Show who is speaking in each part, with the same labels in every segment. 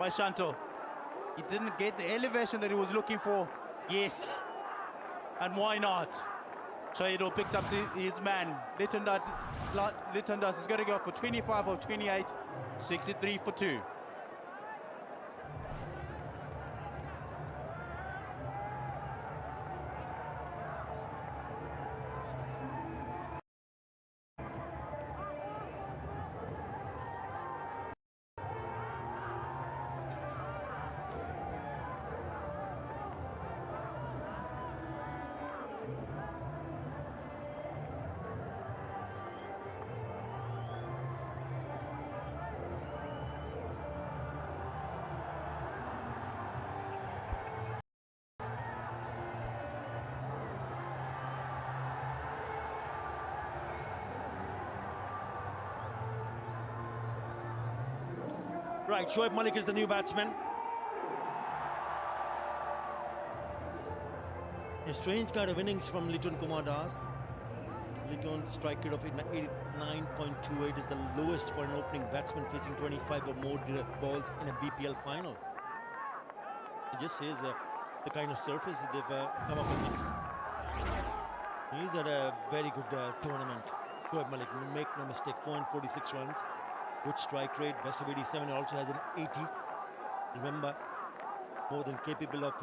Speaker 1: by Shanto. He didn't get the elevation that he was looking for. Yes. And why not? Shaido picks up to his man. Littondas is going to go for 25 of 28. 63 for 2.
Speaker 2: Right, Shoaib Malik is the new batsman. A strange kind of innings from Liton Kumar Das. Liton's strike rate of 89.28 is the lowest for an opening batsman facing 25 or more direct balls in a BPL final. It just says the kind of surface that they've come up against. He's had a very good tournament. Shoaib Malik, make no mistake, 446 runs. Good strike rate, best of 87, also has an 80. Remember, more than capable of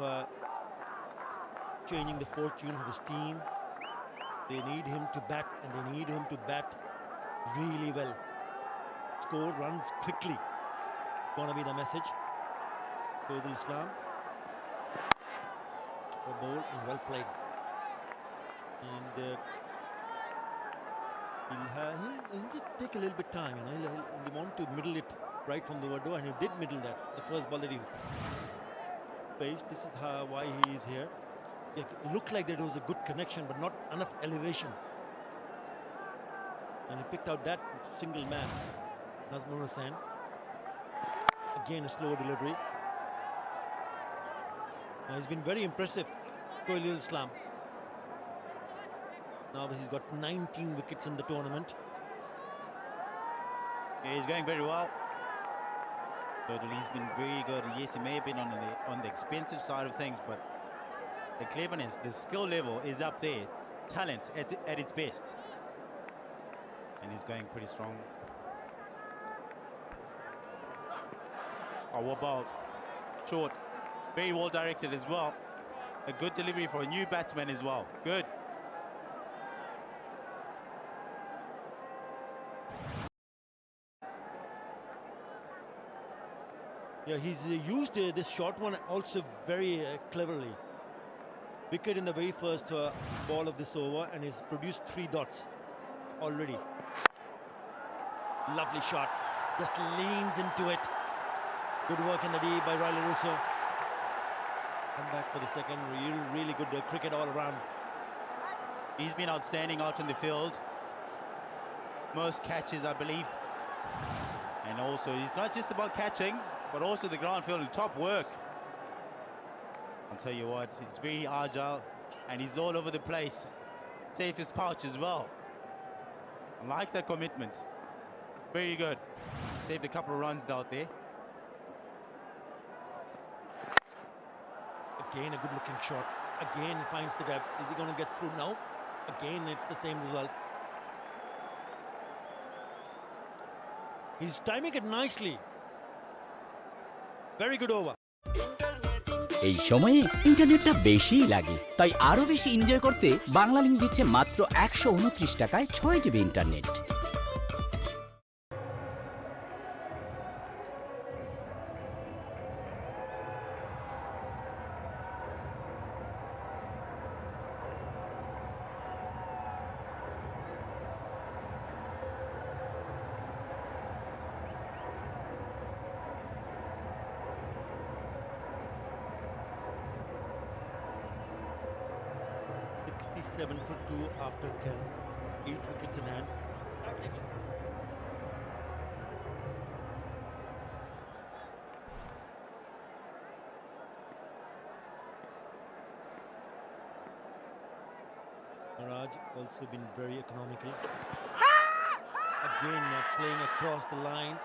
Speaker 2: changing the fortune of his team. They need him to bat, and they need him to bat really well. Score runs quickly. Gonna be the message. Faizul Islam. A ball and well played. And he'll just take a little bit time, he'll want to middle it right from the window, and he did middle that. The first ball that he faced, this is why he is here. It looked like there was a good connection, but not enough elevation. And he picked out that single man, Nazmur Hussain. Again, a slower delivery. Now, he's been very impressive, Faizul Islam. Now he's got 19 wickets in the tournament.
Speaker 1: Yeah, he's going very well. But he's been very good. Yes, he may have been on the expensive side of things, but the cleverness, the skill level is up there. Talent at its best. And he's going pretty strong. Oh, what about short? Very well directed as well. A good delivery for a new batsman as well. Good.
Speaker 2: Yeah, he's used this short one also very cleverly. Wicket in the very first ball of this over, and he's produced 3 dots already. Lovely shot. Just leans into it. Good work in the D by Riley Russo. Come back for the second. Really good cricket all around.
Speaker 1: He's been outstanding out in the field. Most catches, I believe. And also, it's not just about catching, but also the ground field and top work. I'll tell you what, it's very agile, and he's all over the place. Safest pouch as well. I like that commitment. Very good. Saved a couple of runs out there.
Speaker 2: Again, a good-looking shot. Again, he finds the gap. Is he going to get through now? Again, it's the same result. He's timing it nicely. Very good over.
Speaker 3: এই সময়ে ইন্টারনেটটা বেশিই লাগে, তাই আরো বেশি enjoy করতে বাংলালিংক দিচ্ছে মাত্র 129 টাকায় 6 GB internet.
Speaker 2: For 2 after 10, 8 wickets in hand. Raj also been very economical. Again, playing across the line,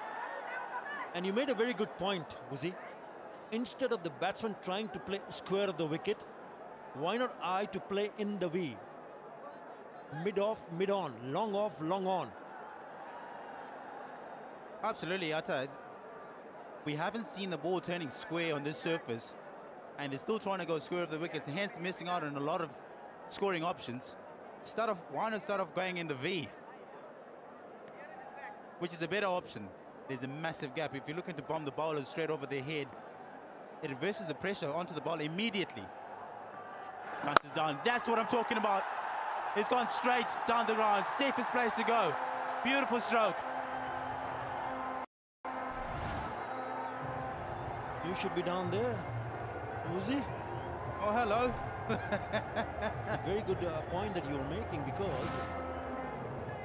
Speaker 2: And you made a very good point, Buzi. Instead of the batsman trying to play square of the wicket, why not I to play in the V? Mid off, mid on, long off, long on.
Speaker 1: Absolutely, Atta. We haven't seen the ball turning square on this surface, and they're still trying to go square of the wicket, hence missing out on a lot of scoring options. Why not start off going in the V, which is a better option. There's a massive gap. If you're looking to bomb the bowlers straight over their head, it reverses the pressure onto the ball immediately. Bounces down. That's what I'm talking about. It's gone straight down the ground. Safest place to go. Beautiful stroke.
Speaker 2: You should be down there, Uzi.
Speaker 1: Oh, hello.
Speaker 2: A very good point that you're making, because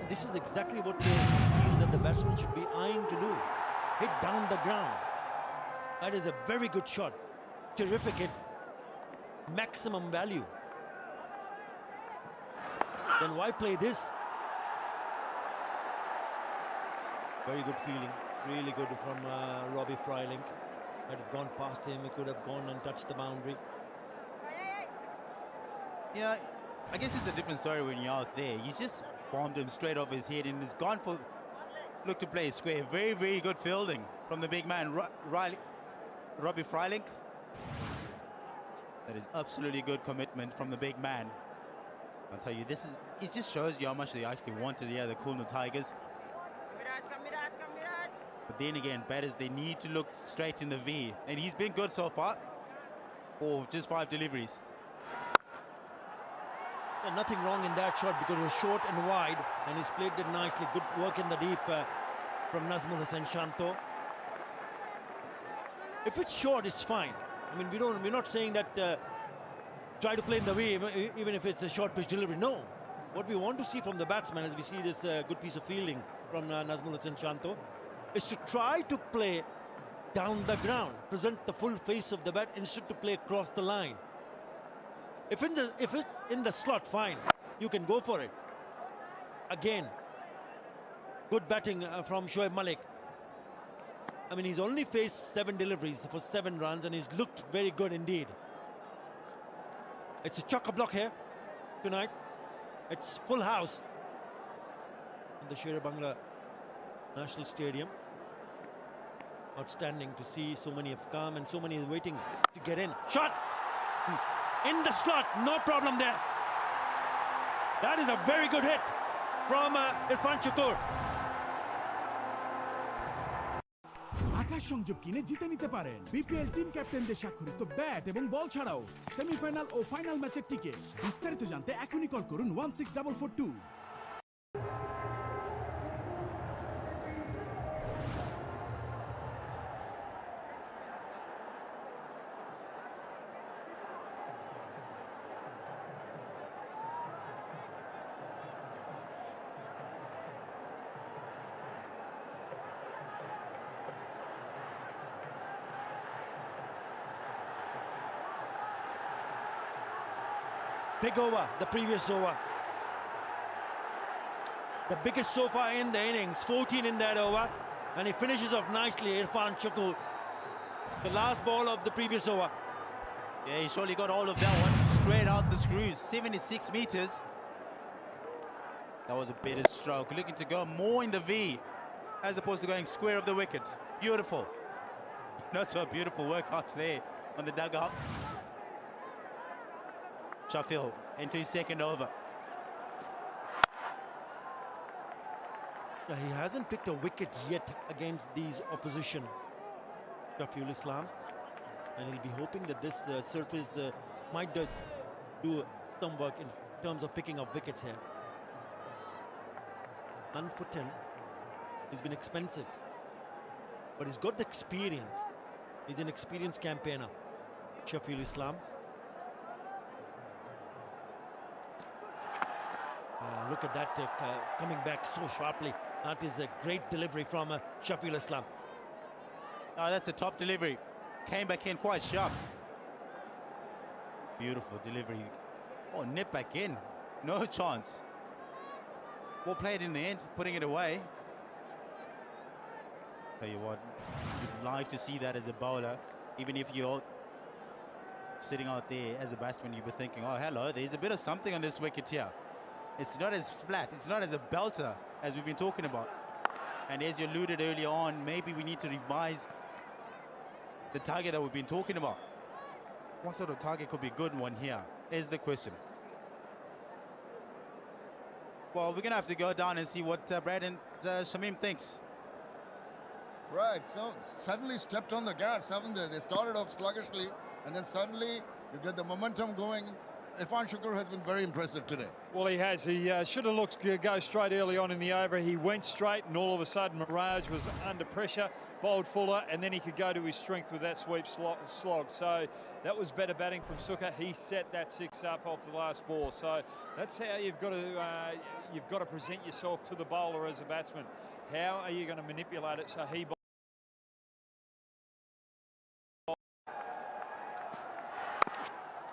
Speaker 2: this is exactly what they feel that the batsman should be eyeing to do. Hit down the ground. That is a very good shot. Terrific hit. Maximum value. Then why play this? Very good feeling. Really good from Robbie Frylinck. Had it gone past him, he could have gone and touched the boundary.
Speaker 1: Yeah, I guess it's a different story when you're out there. You just bombed him straight off his head and he's gone for look to play square. Very, very good fielding from the big man, Robbie Frylinck. That is absolutely good commitment from the big man. I'll tell you, it just shows you how much they actually wanted, the Khulna Tigers. But then again, batters, they need to look straight in the V. And he's been good so far. For just 5 deliveries.
Speaker 2: And nothing wrong in that shot, because it was short and wide, and he's played it nicely. Good work in the deep from Nazmul Hussain Shanto. If it's short, it's fine. I mean, we're not saying that try to play in the way, even if it's a short pitch delivery. No. What we want to see from the batsman, as we see this good piece of fielding from Nazmul Hussain Shanto, is to try to play down the ground, present the full face of the bat instead to play across the line. If it's in the slot, fine, you can go for it. Again, good batting from Shoaib Malik. I mean, he's only faced 7 deliveries for 7 runs, and he's looked very good indeed. It's a chock-a-block here tonight. It's full house in the Sher-e-Bangla National Stadium. Outstanding to see so many have come and so many are waiting to get in. Shot! In the slot, no problem there. That is a very good hit from Irfan Shakur.
Speaker 4: আকাশ সংযোগ কিনে জিতে নিতে পারেন BPL team ক্যাপ্টেনদের স্বাক্ষরিত bat এবং বল ছাড়াও semifinal ও final ম্যাচের ticket. বিস্তারিত জানতে এখনই কল করুন 16442।
Speaker 2: Big over, the previous over. The biggest so far in the innings, 14 in that over. And he finishes off nicely, Irfan Shakur. The last ball of the previous over.
Speaker 1: Yeah, he surely got all of that one. Straight out the screws, 76 meters. That was a better stroke. Looking to go more in the V, as opposed to going square of the wicket. Beautiful. Not so beautiful workout there on the dugout. Sheffield into his second over.
Speaker 2: He hasn't picked a wicket yet against these opposition, Shafiul Islam, and he'll be hoping that this surface might do some work in terms of picking up wickets here. 9 for 10. He's been expensive, but he's got the experience. He's an experienced campaigner, Shafiul Islam. Look at that coming back so sharply. That is a great delivery from Shafiul Islam.
Speaker 1: Oh, that's a top delivery. Came back in quite sharp. Beautiful delivery. Oh, nip back in. No chance. Well played in the end, putting it away. Tell you what, you like to see that as a bowler. Even if you're sitting out there as a batsman, you'll be thinking, oh, hello, there's a bit of something on this wicket here. It's not as flat, it's not as a belter as we've been talking about. And as you alluded earlier on, maybe we need to revise the target that we've been talking about. What sort of target could be a good one here is the question. Well, we're going to have to go down and see what Brad and Shamim thinks.
Speaker 5: Right, so suddenly stepped on the gas, haven't they? They started off sluggishly, and then suddenly you get the momentum going. Irfan Shukr has been very impressive today.
Speaker 6: Well, he has. He should have looked to go straight early on in the over. He went straight, and all of a sudden Mirage was under pressure, bowled Fuller, and then he could go to his strength with that sweep slog. So that was better batting from Sukha. He set that 6 up off the last ball. So that's how you've got to present yourself to the bowler as a batsman. How are you going to manipulate it so he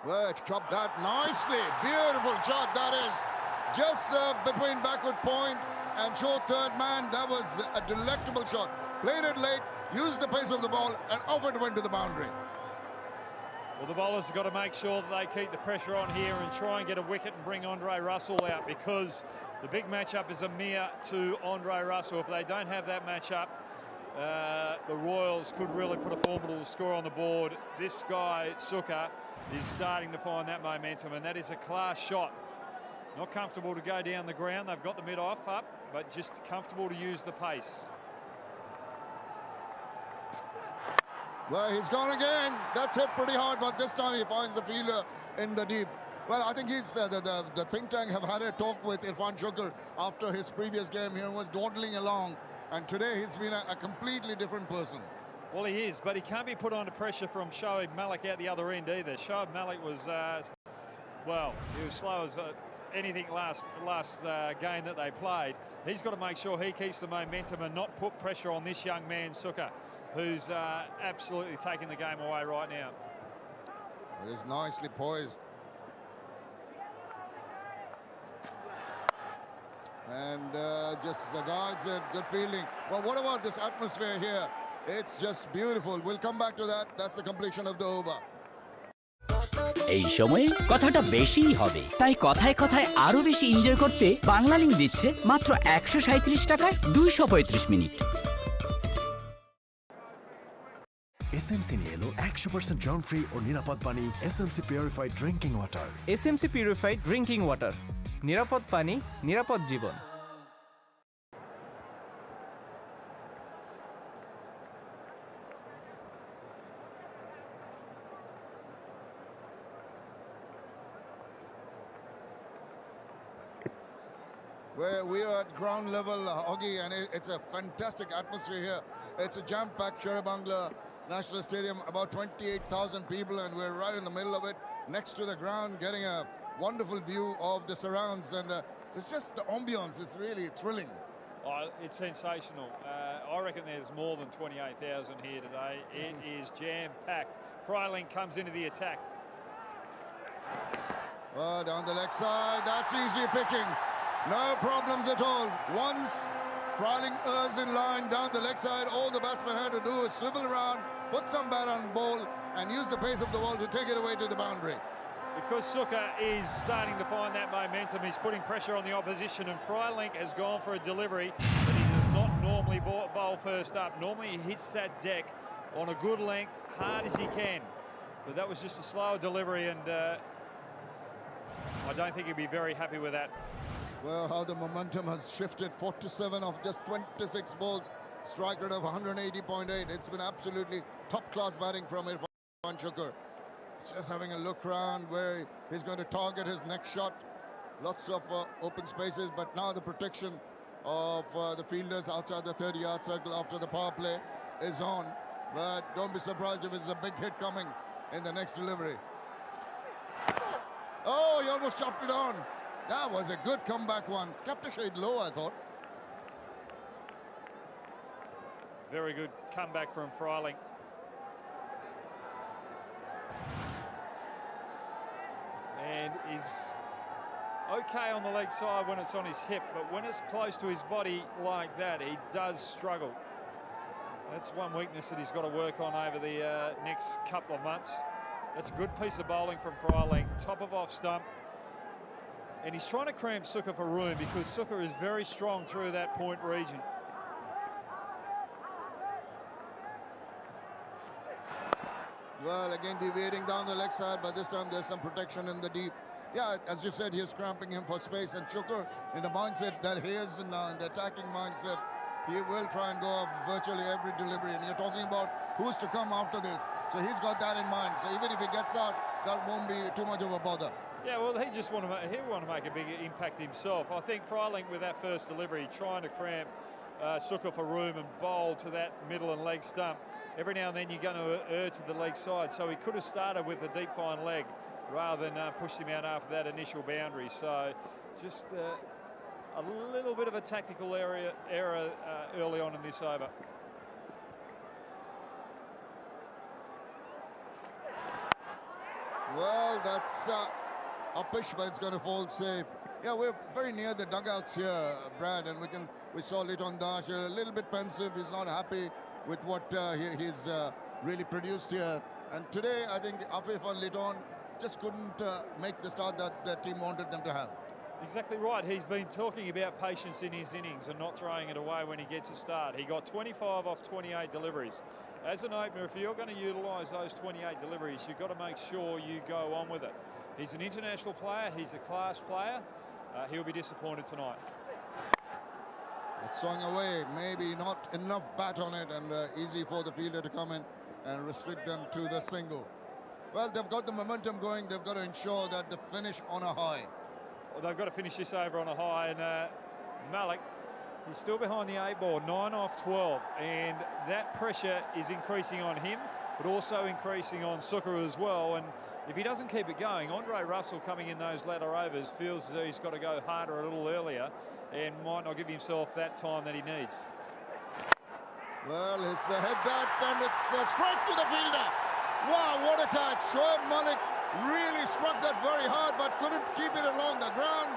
Speaker 5: Well, chopped that nicely. Beautiful shot that is. Just between backward point and short third man. That was a delectable shot. Played it late, used the pace of the ball, and off it went to the boundary.
Speaker 6: Well, the bowlers have got to make sure that they keep the pressure on here and try and get a wicket and bring Andre Russell out, because the big matchup is Amir to Andre Russell. If they don't have that matchup, the Royals could really put a formidable score on the board. This guy, Sukha, is starting to find that momentum, and that is a class shot. Not comfortable to go down the ground. They've got the mid-off up, but just comfortable to use the pace.
Speaker 5: Well, he's gone again. That's hit pretty hard, but this time he finds the fielder in the deep. Well, I think he's the think tank have had a talk with Irfan Shukr after his previous game. He was dawdling along, and today he's been a completely different person.
Speaker 6: Well, he is, but he can't be put under pressure from Shoaib Malik out the other end either. Shoaib Malik was, well, he was slow as anything last game that they played. He's got to make sure he keeps the momentum and not put pressure on this young man, Sukha, who's absolutely taking the game away right now.
Speaker 5: It is nicely poised. And just guides it, good fielding. Well, what about this atmosphere here? It's just beautiful. We'll come back to that. That's the completion of the over.
Speaker 3: এই সময়ে কথাটা বেশিই হবে, তাই কথায় কথায় আরো বেশি এনজয় করতে বাংলালিংক দিচ্ছে মাত্র 137 টাকায় 235 মিনিট।
Speaker 7: এসএমসি নিয়ে এলো 100% জার্ম ফ্রি ও নিরাপদ পানি SMC purified drinking water.
Speaker 8: SMC purified drinking water, নিরাপদ পানি, নিরাপদ জীবন।
Speaker 5: Where we are at ground level, Augie, and it's a fantastic atmosphere here. It's a jam-packed Sherabangla National Stadium, about 28,000 people, and we're right in the middle of it, next to the ground, getting a wonderful view of the surrounds, and it's just the ambience is really thrilling.
Speaker 6: Oh, it's sensational. I reckon there's more than 28,000 here today. It is jam-packed. Freiling comes into the attack.
Speaker 5: Oh, down the leg side, that's easy pickings. No problems at all. Once Freiling errs in line down the leg side, all the batsman had to do is swivel around, put some bat on ball, and use the pace of the ball to take it away to the boundary.
Speaker 6: Because Sukha is starting to find that momentum, he's putting pressure on the opposition, and Freiling has gone for a delivery that he does not normally bowl first up. Normally he hits that deck on a good length, hard as he can. But that was just a slower delivery, and I don't think he'd be very happy with that.
Speaker 5: Well, how the momentum has shifted. 47 of just 26 balls, strike rate of 180.8. It's been absolutely top-class batting from Irfan Shukr. Just having a look around where he's going to target his next shot. Lots of open spaces, but now the protection of the fielders outside the 30-yard circle after the power play is on. But don't be surprised if it's a big hit coming in the next delivery. Oh, he almost chopped it on. That was a good comeback one. Kept a shade low, I thought.
Speaker 6: Very good comeback from Freiling. And is okay on the leg side when it's on his hip, but when it's close to his body like that, he does struggle. That's one weakness that he's got to work on over the next couple of months. That's a good piece of bowling from Freiling, top of off stump. And he's trying to cramp Sukkar for room because Sukkar is very strong through that point region.
Speaker 5: Well, again deviating down the leg side, but this time there's some protection in the deep. Yeah, as you said, he's cramping him for space, and Sukkar, in the mindset that he is in the attacking mindset, he will try and go off virtually every delivery. And you're talking about who's to come after this. So he's got that in mind. So even if he gets out, that won't be too much of a bother.
Speaker 6: Yeah, well, he'll want to make a big impact himself. I think Freiling with that first delivery, trying to cramp Sukkar for room and bowl to that middle and leg stump. Every now and then you're going to err to the leg side. So he could have started with the deep fine leg rather than pushed him out after that initial boundary. So just a little bit of a tactical error early on in this over.
Speaker 5: Well, that's uppish, but it's going to fall safe. Yeah, we're very near the dugouts here, Brad, and we saw Liton Das a little bit pensive. He's not happy with what he's really produced here. And today, I think Afif and Liton just couldn't make the start that the team wanted them to have.
Speaker 6: Exactly right. He's been talking about patience in his innings and not throwing it away when he gets a start. He got 25 off 28 deliveries. As an opener, if you're going to utilise those 28 deliveries, you've got to make sure you go on with it. He's an international player. He's a class player. He'll be disappointed tonight.
Speaker 5: It's swung away. Maybe not enough bat on it, and easy for the fielder to come in and restrict them to the single. Well, they've got the momentum going. They've got to ensure that they finish on a high.
Speaker 6: Well, they've got to finish this over on a high, and Malik, he's still behind the 8 ball, 9 off 12, and that pressure is increasing on him, but also increasing on Sukkar as well. And if he doesn't keep it going, Andre Russell coming in those latter overs feels as though he's got to go harder a little earlier and might not give himself that time that he needs.
Speaker 5: Well, his head that, and it's straight to the fielder. Wow, what a catch. Shoaib Malik really struck that very hard, but couldn't keep it along the ground.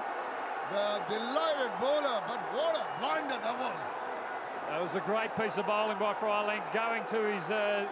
Speaker 5: The delighted bowler, but what a blinder that was.
Speaker 6: That was a great piece of bowling by Freiling, going to his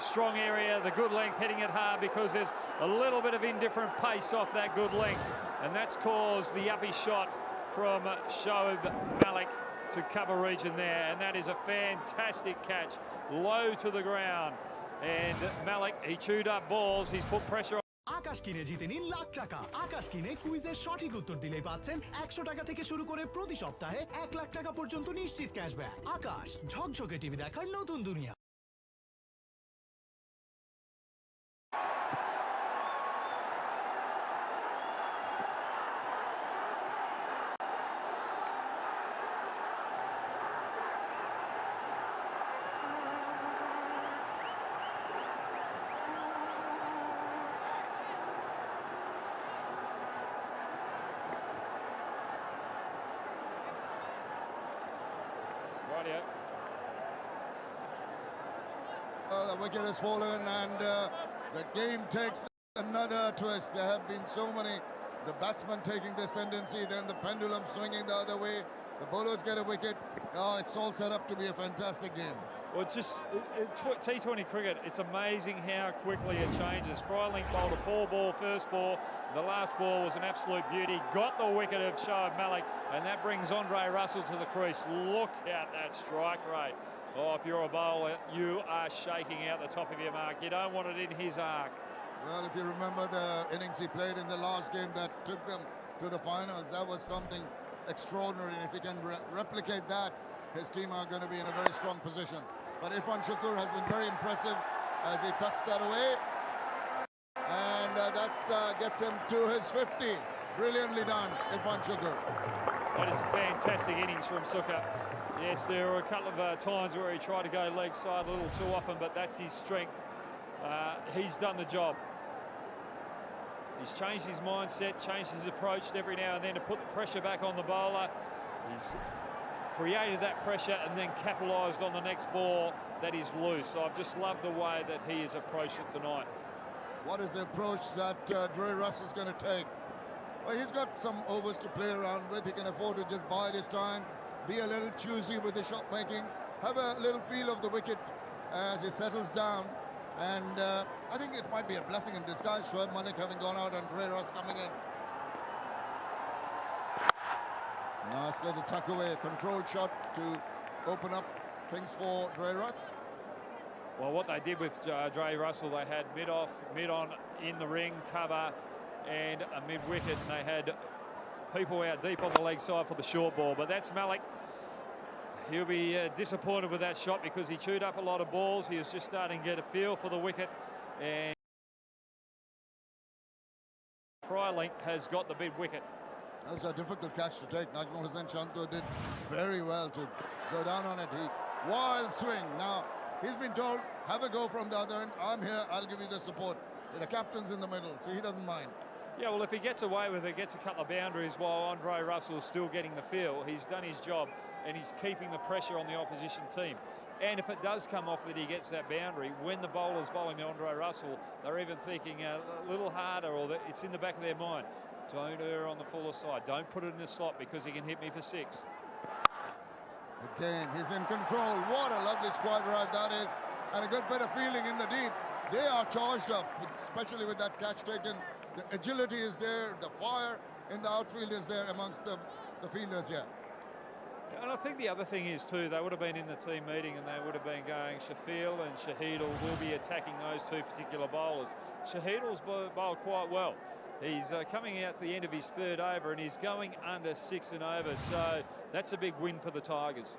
Speaker 6: strong area, the good length, hitting it hard because there's a little bit of indifferent pace off that good length, and that's caused the uppy shot from Shoaib Malik to cover region there, and that is a fantastic catch, low to the ground. And Malik, he chewed up balls, he's put pressure on.
Speaker 7: আকাশ কিনে জিতে নিন লাখ টাকা। আকাশ কিনে কুইজের সঠিক উত্তর দিলেই পাচ্ছেন 100 টাকা থেকে শুরু করে প্রতি সপ্তাহে 1 লাখ টাকা পর্যন্ত নিশ্চিত ক্যাশব্যাক। আকাশ, ঝকঝকে টিভি দেখার নতুন দুনিয়া।
Speaker 5: Well, the wicket has fallen, and the game takes another twist. There have been so many, the batsman taking the ascendancy, then the pendulum swinging the other way. The bowlers get a wicket. Oh, it's all set up to be a fantastic game.
Speaker 6: Well, just T20 cricket, it's amazing how quickly it changes. Freiling bowled a 4-ball first ball. The last ball was an absolute beauty. Got the wicket of Shoaib Malik, and that brings Andre Russell to the crease. Look at that strike rate. Oh, if you're a bowler, you are shaking out the top of your mark. You don't want it in his arc.
Speaker 5: Well, if you remember the innings he played in the last game that took them to the finals, that was something extraordinary. And if he can replicate that, his team are going to be in a very strong position. But Irfan Shukr has been very impressive as he tucks that away. And that gets him to his 50. Brilliantly done, Irfan Shukr.
Speaker 6: That is a fantastic innings from Sukkar. Yes, there were a couple of times where he tried to go leg side a little too often, but that's his strength. He's done the job. He's changed his mindset, changed his approach every now and then to put the pressure back on the bowler. He's created that pressure and then capitalised on the next ball that is loose. So I've just loved the way that he has approached it tonight.
Speaker 5: What is the approach that Dre Russ is going to take? Well, he's got some overs to play around with. He can afford to just bide his time, be a little choosy with the shot making, have a little feel of the wicket, as he settles down. And I think it might be a blessing in disguise, Shoaib Malik having gone out and Ray Ross coming in. Nice little tuck away, controlled shot to open up things for Ray Ross.
Speaker 6: Well, what they did with Dre Russell, they had mid-off, mid-on in the ring, cover, and a mid-wicket, and they had people out deep on the leg side for the short ball. But that's Malik. He'll be disappointed with that shot because he chewed up a lot of balls. He was just starting to get a feel for the wicket, and Fryling has got the big wicket.
Speaker 5: That was a difficult catch to take. Najmul Hossain Shanto did very well to go down on it. Wild swing. Now, he's been told, have a go from the other end. I'm here, I'll give you the support. The captain's in the middle, so he doesn't mind.
Speaker 6: Yeah, well, if he gets away with it, gets a couple of boundaries while Andre Russell is still getting the feel, he's done his job and he's keeping the pressure on the opposition team. And if it does come off that he gets that boundary, when the bowler's bowling to Andre Russell, they're even thinking a little harder, or that it's in the back of their mind. Don't err on the fuller side. Don't put it in the slot because he can hit me for 6.
Speaker 5: Again, he's in control. What a lovely squad drive that is. And a good bit of feeling in the deep. They are charged up, especially with that catch taken. The agility is there. The fire in the outfield is there amongst the fielders here.
Speaker 6: And I think the other thing is too, they would have been in the team meeting and they would have been going, Shafil and Shahidul will be attacking those two particular bowlers. Shahidul's bowled quite well. He's coming out to the end of his 3rd over and he's going under 6 and over. So that's a big win for the Tigers.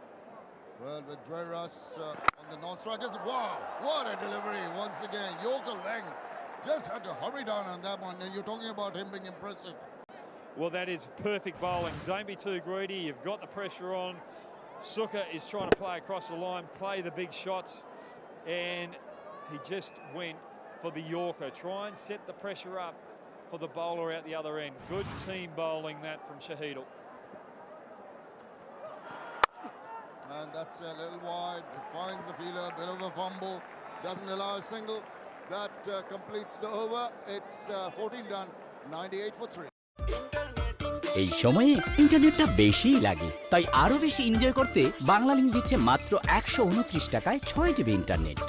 Speaker 5: Well, with Dre Russ on the non-strikers, wow, what a delivery once again. Yorker Lang just had to hurry down on that one. And you're talking about him being impressive.
Speaker 6: Well, that is perfect bowling. Don't be too greedy. You've got the pressure on. Sukkar is trying to play across the line, play the big shots, and he just went for the Yorker. Try and set the pressure up for the bowler out the other end. Good team bowling that from Shahidul.
Speaker 5: And that's a little wide. It finds the fielder, a bit of a fumble. Doesn't allow a single. That completes the over. It's 14 done, 98 for 3.
Speaker 3: এই সময়ে ইন্টারনেটটা বেশিই লাগে, তাই আরো বেশি enjoy করতে বাংলালিংক দিচ্ছে মাত্র 129 টাকায় 6 GB internet.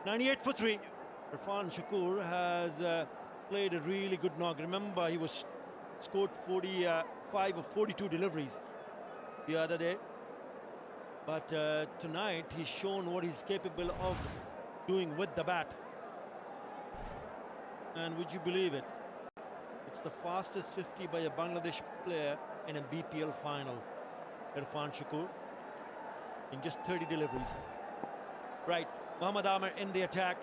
Speaker 2: $98 for 3. Irfan Shakur has played a really good knock. Remember, he was scored 45 of 42 deliveries the other day. But tonight, he's shown what he's capable of doing with the bat. And would you believe it? It's the fastest 50 by a Bangladesh player in a BPL final. Irfan Shakur in just 30 deliveries. Right. Mohammad Amir in the attack.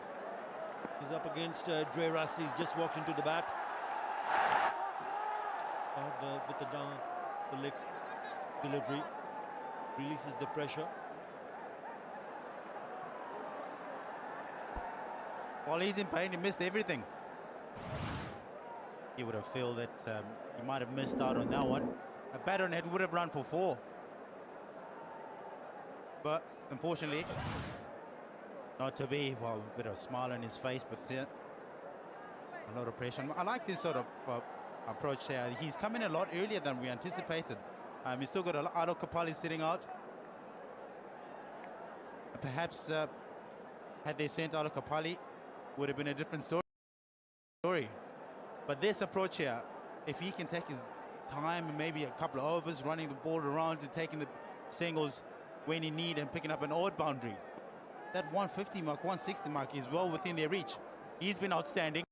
Speaker 2: He's up against Dre Russ. He's just walked into the bat. Start with the leg delivery. Releases the pressure.
Speaker 1: While he's in pain, he missed everything. He would have felt that he might have missed out on that one. A batter on head would have run for 4. But unfortunately, not to be. Well, a bit of a smile on his face, but a lot of pressure. I like this sort of approach here. He's coming a lot earlier than we anticipated. He's still got Alok Kapali sitting out. Perhaps had they sent Alok Kapali, would have been a different story. But this approach here, if he can take his time, maybe a couple of overs, running the ball around and taking the singles when he need and picking up an odd boundary, that 150 mark, 160 mark is well within their reach. He's been outstanding.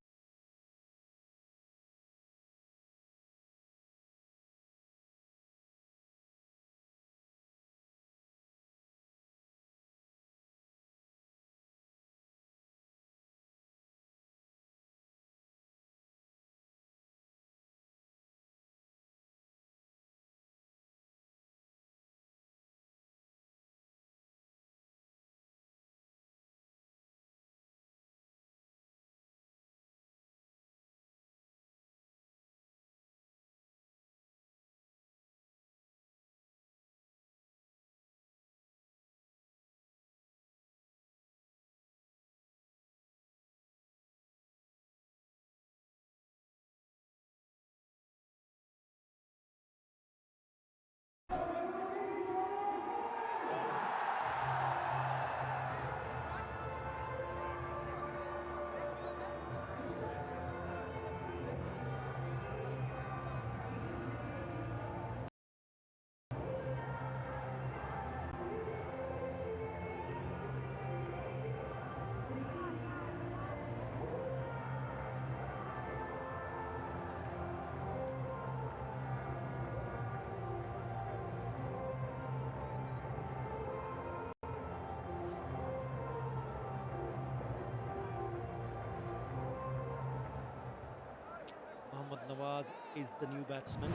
Speaker 2: Nawaz is the new batsman.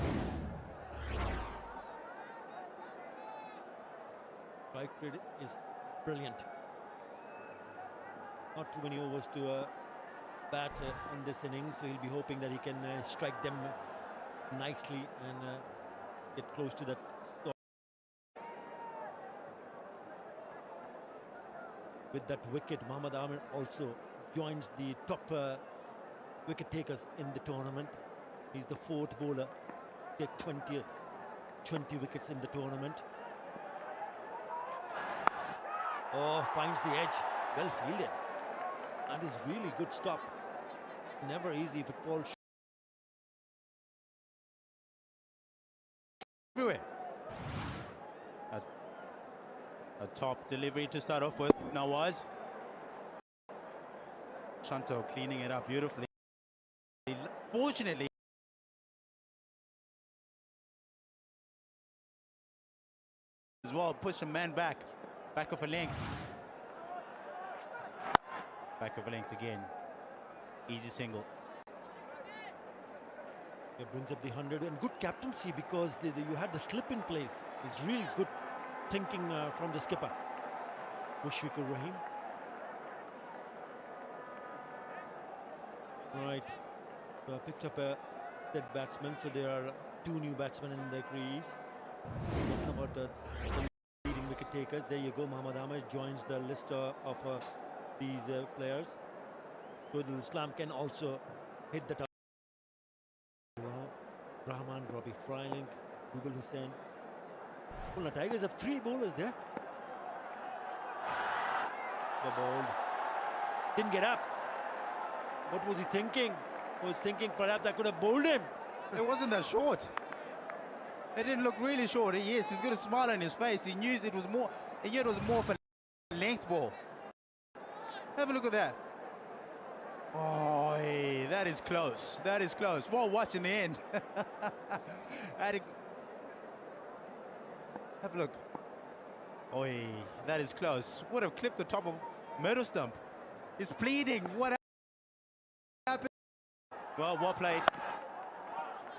Speaker 2: Strike rate is brilliant. Not too many overs to bat in this innings, so he'll be hoping that he can strike them nicely and get close to that score. With that wicket, Mohammad Amir also joins the top wicket takers in the tournament. He's the fourth bowler to take 20 wickets in the tournament. Oh, finds the edge. Well fielded. That is really good stop. Never easy if it falls
Speaker 1: everywhere. A top delivery to start off with. Nawaz. Shanto cleaning it up beautifully. Fortunately, as well, push a man back of a length. Back of a length again. Easy single.
Speaker 2: It brings up the 100, and good captaincy because you had the slip in place. It's really good thinking from the skipper, Mushfiqur Rahim. Right, so picked up a dead batsman, so there are two new batsmen in the crease. Talking about the leading wicket takers, there you go. Mohammad Amir joins the list of these players. Shahidul Islam can also hit the target. Rahman, Robbie Freiling, Rubel Hussain. Well, the Tigers have three bowlers there. The ball didn't get up. What was he thinking? He was thinking perhaps I could have bowled him.
Speaker 1: It wasn't that short. It didn't look really short. Yes, he's got a smile on his face. He knew it was more. He knew it was more of a length ball. Have a look at that. Oh, hey, that is close. That is close. Well, watch in the end. Have a look. Oh, hey, that is close. Would have clipped the top of middle stump. He's pleading. What happened? Well played.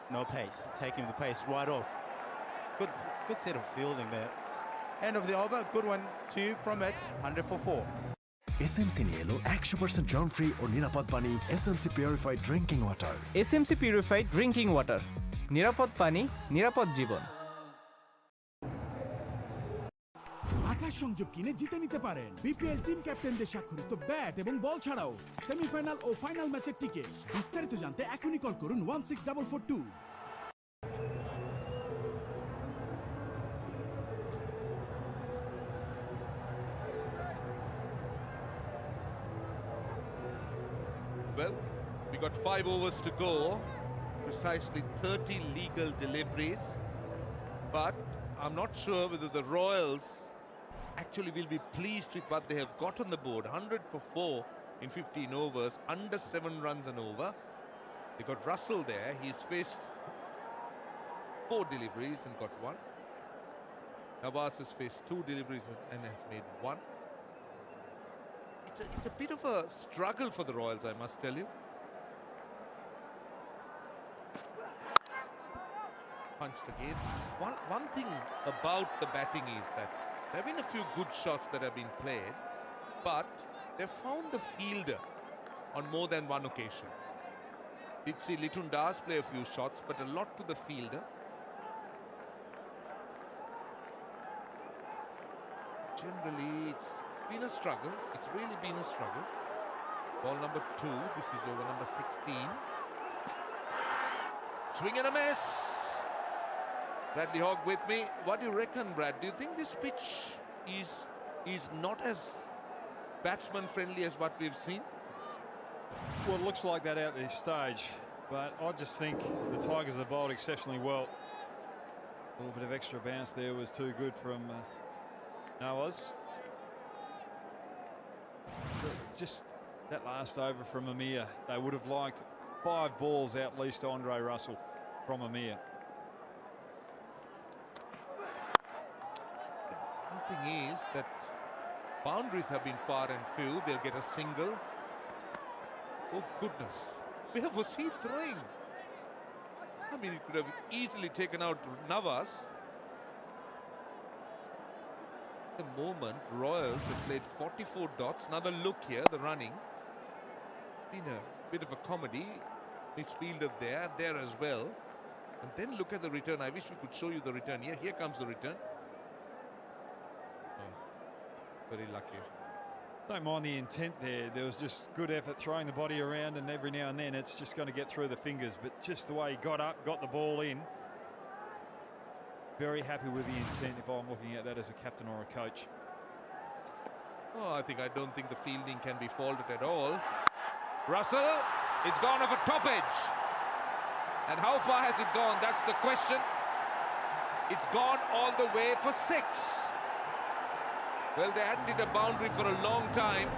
Speaker 1: No pace. Taking the pace right off. Good set of fielding there. End of the over. Good one too from it. 100 for 4.
Speaker 9: SMC নিয়ে এলো 100% germ free ও নিরাপদ পানি SMC purified drinking water.
Speaker 8: SMC purified drinking water, নিরাপদ পানি, নিরাপদ জীবন।
Speaker 4: আকাশ সংযোগ কিনে জিতে নিতে পারেন বিপিএল টিম ক্যাপ্টেনদের স্বাক্ষরিত ব্যাট এবং বল ছাড়াও সেমিফাইনাল ও ফাইনাল ম্যাচের টিকিট। বিস্তারিত জানতে এখনই কল করুন 16442।
Speaker 10: Well, we got 5 overs to go, precisely 30 legal deliveries, but I'm not sure whether the Royals actually will be pleased with what they have got on the board. 100 for 4 in 15 overs, under 7 runs and over. They got Russell there. He's faced 4 deliveries and got 1. Nawaz has faced 2 deliveries and has made 1. It's a bit of a struggle for the Royals, I must tell you. Punched again. One thing about the batting is that there have been a few good shots that have been played, but they've found the fielder on more than one occasion. Did see Litun Das play a few shots, but a lot to the fielder. Generally, it's been a struggle. It's really been a struggle. Ball number 2. This is over number 16. Swing and a miss. Bradley Hogg with me. What do you reckon, Brad? Do you think this pitch is not as batsman friendly as what we've seen?
Speaker 6: Well, it looks like that at this stage, but I just think the Tigers have bowled exceptionally well. A little bit of extra bounce there was too good from Nawaz. Just that last over from Amir, they would have liked 5 balls out least to Andre Russell from Amir.
Speaker 10: One thing is that boundaries have been far and few. They'll get a single. Oh goodness, where was he throwing? I mean, he could have easily taken out Navas. At the moment, Royals have played 44 dots. Another look here, the running. Been a bit of a comedy. Midfielder there as well. And then look at the return. I wish we could show you the return here. Here comes the return. Oh, very lucky.
Speaker 6: Don't mind the intent there. There was just good effort throwing the body around, and every now and then it's just going to get through the fingers. But just the way he got up, got the ball in. Very happy with the intent if I'm looking at that as a captain or a coach.
Speaker 10: Oh, I don't think the fielding can be faulted at all. Russell, it's gone off a top edge. And how far has it gone? That's the question. It's gone all the way for 6. Well, they hadn't hit a boundary for a long time.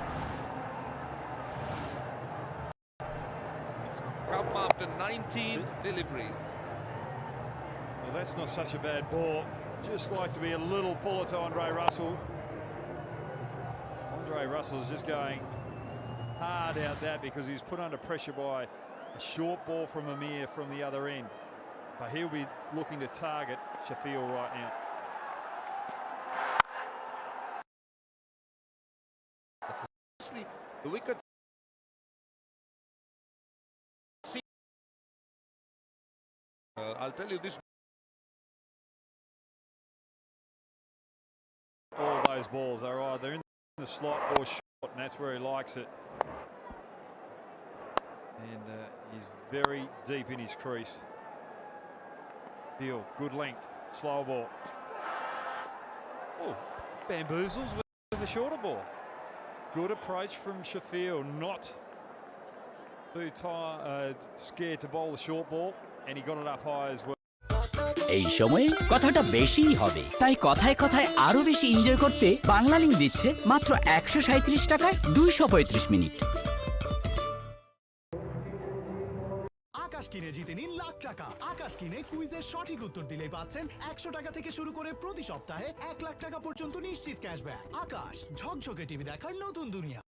Speaker 10: It's come after 19 deliveries.
Speaker 6: Well, that's not such a bad ball. Just like to be a little fuller to Andre Russell. Andre Russell is just going hard out that because he's put under pressure by a short ball from Amir from the other end. So he'll be looking to target Sheffield right now.
Speaker 10: The wicket. I'll tell you this.
Speaker 6: All those balls are either in the slot or short, and that's where he likes it. And he's very deep in his crease. Deal, good length, slow ball. Oh, bamboozles with the shorter ball. Good approach from Sheffield, not too scared to bowl the short ball, and he got it up high as well.
Speaker 3: এই সময়ে কথাটা বেশিই হবে, তাই কথায় কথায় আরো বেশি এনজয় করতে বাংলালিংক দিচ্ছে মাত্র 137 টাকায় 235 মিনিট।
Speaker 7: আকাশ কিনে জিতে নিন লাখ টাকা। আকাশ কিনে কুইজের সঠিক উত্তর দিলেই পাচ্ছেন 100 টাকা থেকে শুরু করে প্রতি সপ্তাহে 1 লাখ টাকা পর্যন্ত নিশ্চিত ক্যাশব্যাক। আকাশ, ঝকঝকে টিভি দেখার নতুন দুনিয়া।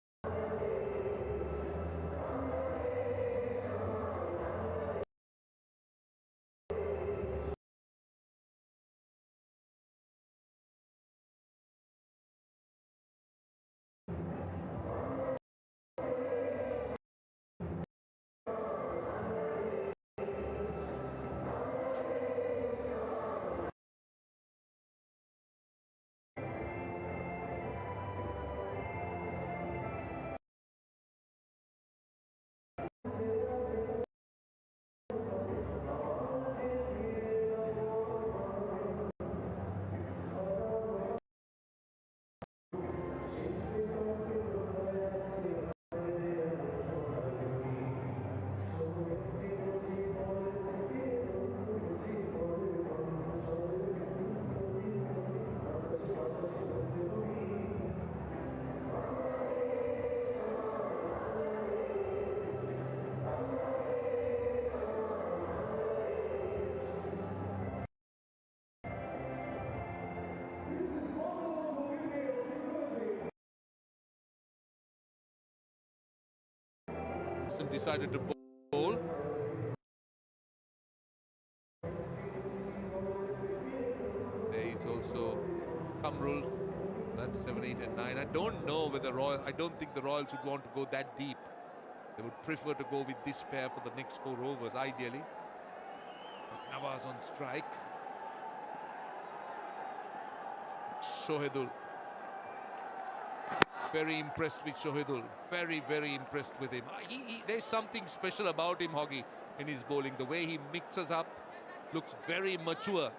Speaker 10: Decided to bowl. There is also Kamrul. That's 7, 8 and 9. I don't know whether I don't think the Royals would want to go that deep. They would prefer to go with this pair for the next 4 overs, ideally. But Nawaz on strike. Shohedul. Very impressed with Shohedul. Very, very impressed with him. There's something special about him, Hoggy, in his bowling. The way he mixes up looks very mature.